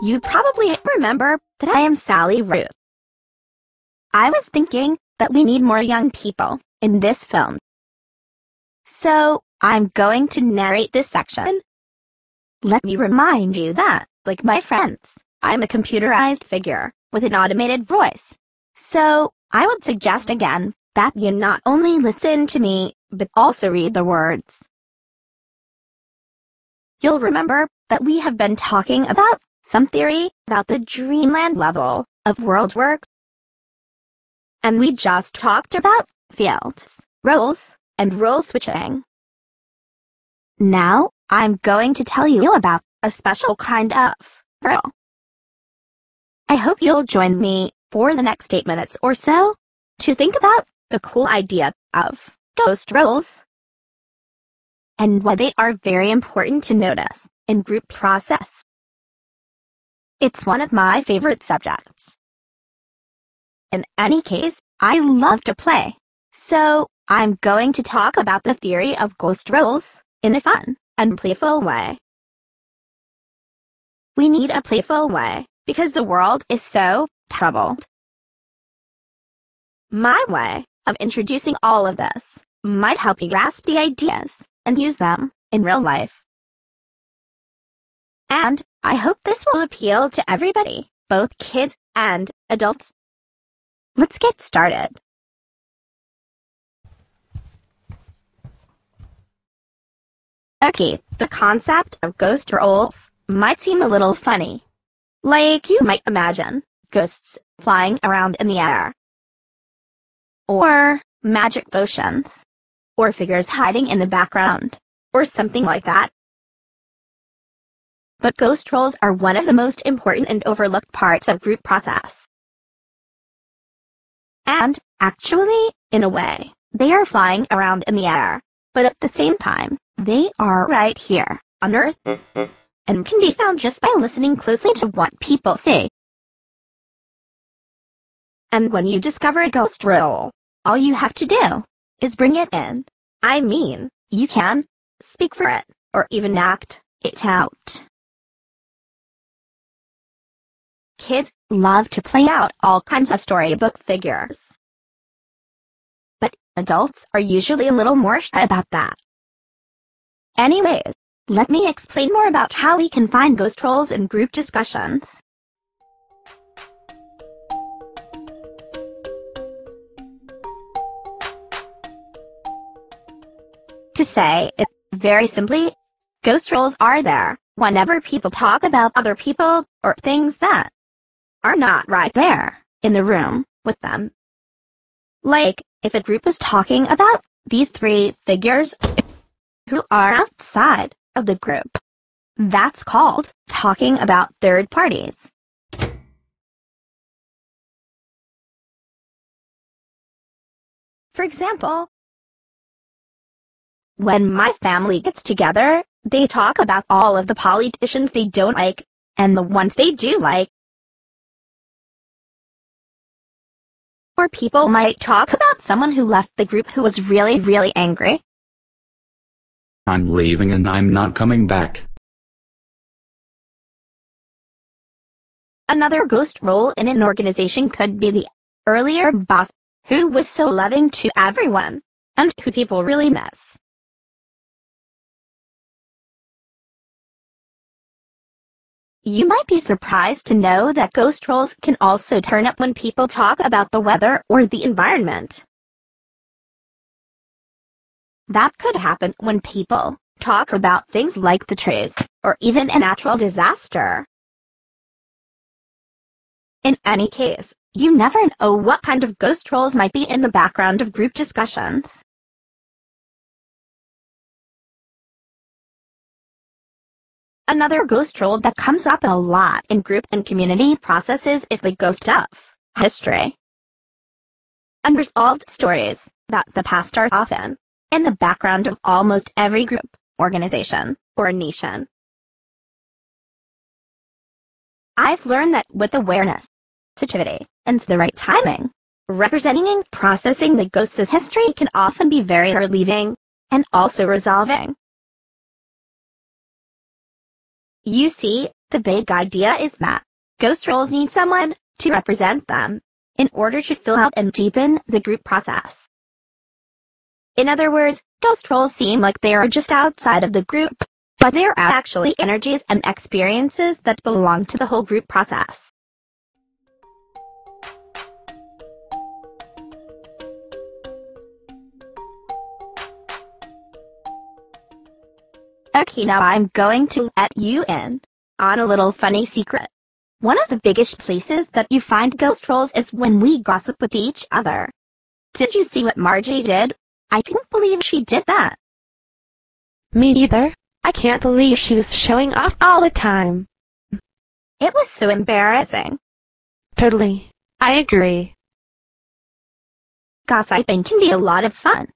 You probably remember that I am Sάλυ Rу. I was thinking that we need more young people in this film. So, I'm going to narrate this section. Let me remind you that, like my friends, I'm a computerized figure with an automated voice. So, I would suggest again that you not only listen to me, but also read the words. You'll remember that we have been talking about some theory about the dreamland level of world works. And we just talked about fields, roles, and role switching. Now, I'm going to tell you about a special kind of role. I hope you'll join me for the next 8 minutes or so to think about the cool idea of ghost roles and why they are very important to notice in group process. It's one of my favorite subjects. In any case, I love to play, so I'm going to talk about the theory of ghost roles in a fun and playful way. We need a playful way because the world is so troubled. My way of introducing all of this might help you grasp the ideas and use them in real life. And I hope this will appeal to everybody, both kids and adults. Let's get started. Okay, the concept of ghost roles might seem a little funny. Like you might imagine ghosts flying around in the air, or magic potions, or figures hiding in the background, or something like that. But ghost roles are one of the most important and overlooked parts of group process. And, actually, in a way, they are flying around in the air, but at the same time, they are right here, on Earth, and can be found just by listening closely to what people say. And when you discover a ghost role, all you have to do is bring it in. I mean, you can speak for it, or even act it out. Kids love to play out all kinds of storybook figures. But adults are usually a little more shy about that. Anyways, let me explain more about how we can find ghost roles in group discussions. To say it very simply, ghost roles are there whenever people talk about other people or things that are not right there in the room with them. Like, if a group is talking about these three figures who are outside of the group, that's called talking about third parties. For example, when my family gets together, they talk about all of the politicians they don't like and the ones they do like. Or people might talk about someone who left the group who was really, really angry. I'm leaving and I'm not coming back. Another ghost role in an organization could be the earlier boss who was so loving to everyone and who people really miss. You might be surprised to know that ghost roles can also turn up when people talk about the weather or the environment. That could happen when people talk about things like the trees or even a natural disaster. In any case, you never know what kind of ghost roles might be in the background of group discussions. Another ghost role that comes up a lot in group and community processes is the ghost of history. Unresolved stories about the past are often in the background of almost every group, organization, or nation. I've learned that with awareness, sensitivity, and the right timing, representing and processing the ghosts of history can often be very relieving and also resolving. You see, The big idea is that ghost roles need someone to represent them in order to fill out and deepen the group process. In other words, ghost roles seem like they are just outside of the group, but they are actually energies and experiences that belong to the whole group process. Okay, now I'm going to let you in on a little funny secret. One of the biggest places that you find ghost roles is when we gossip with each other. Did you see what Margie did? I couldn't believe she did that. Me neither. I can't believe she was showing off all the time. It was so embarrassing. Totally. I agree. Gossiping can be a lot of fun.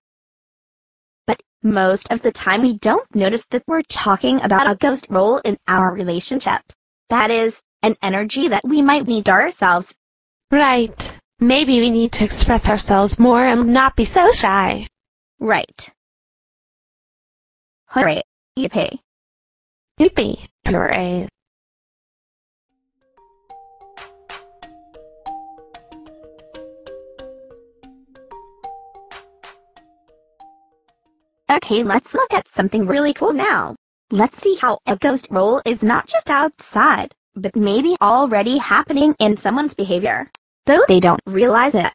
But most of the time we don't notice that we're talking about a ghost role in our relationships. That is, an energy that we might need ourselves. Right. Maybe we need to express ourselves more and not be so shy. Right. Hooray. Yippee. Yippee. Hooray. Okay, let's look at something really cool now. Let's see how a ghost role is not just outside, but maybe already happening in someone's behavior, though they don't realize it.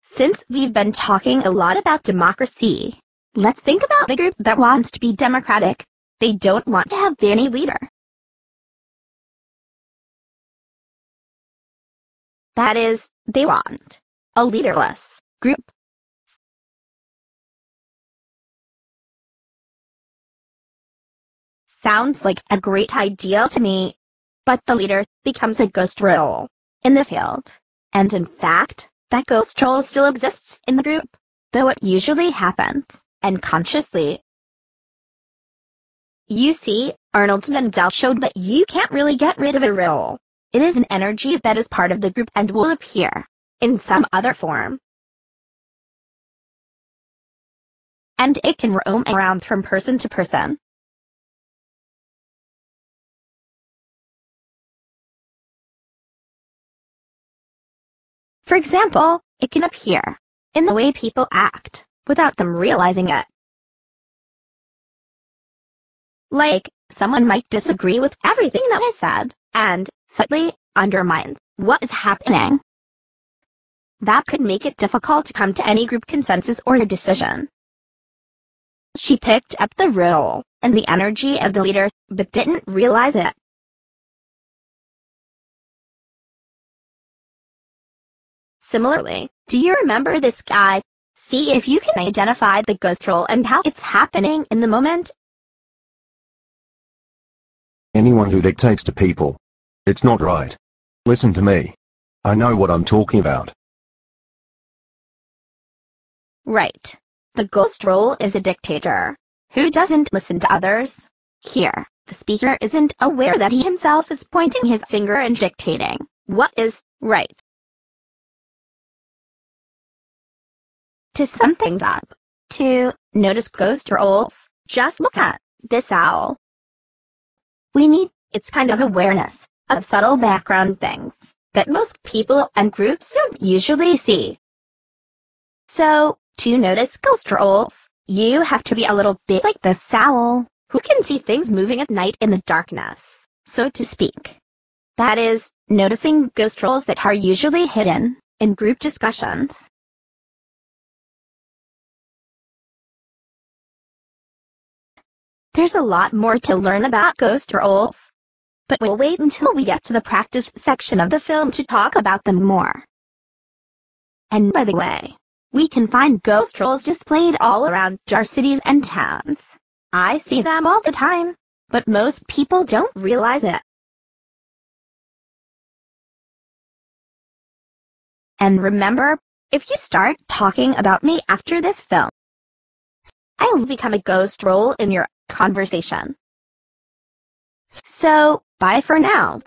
Since we've been talking a lot about democracy, let's think about a group that wants to be democratic. They don't want to have any leader. That is, they want a leaderless group. Sounds like a great idea to me, but the leader becomes a ghost role in the field. And in fact, that ghost role still exists in the group, though it usually happens unconsciously. You see, Arnold Mandel showed that you can't really get rid of a role. It is an energy that is part of the group and will appear in some other form. And it can roam around from person to person. For example, it can appear in the way people act without them realizing it. Like, someone might disagree with everything that I said and subtly undermine what is happening. That could make it difficult to come to any group consensus or a decision. She picked up the role and the energy of the leader, but didn't realize it. Similarly, do you remember this guy? See if you can identify the ghost role and how it's happening in the moment. Anyone who dictates to people. It's not right. Listen to me. I know what I'm talking about. Right. The ghost role is a dictator who doesn't listen to others. Here, the speaker isn't aware that he himself is pointing his finger and dictating what is right. To sum things up, to notice ghost roles, just look at this owl. It's kind of awareness of subtle background things that most people and groups don't usually see. So, to notice ghost roles, you have to be a little bit like this owl, who can see things moving at night in the darkness, so to speak. That is, noticing ghost roles that are usually hidden in group discussions. There's a lot more to learn about ghost roles, but we'll wait until we get to the practice section of the film to talk about them more. And by the way, we can find ghost roles displayed all around our cities and towns. I see them all the time, but most people don't realize it. And remember, if you start talking about me after this film, I will become a ghost role in your conversation. So, bye for now.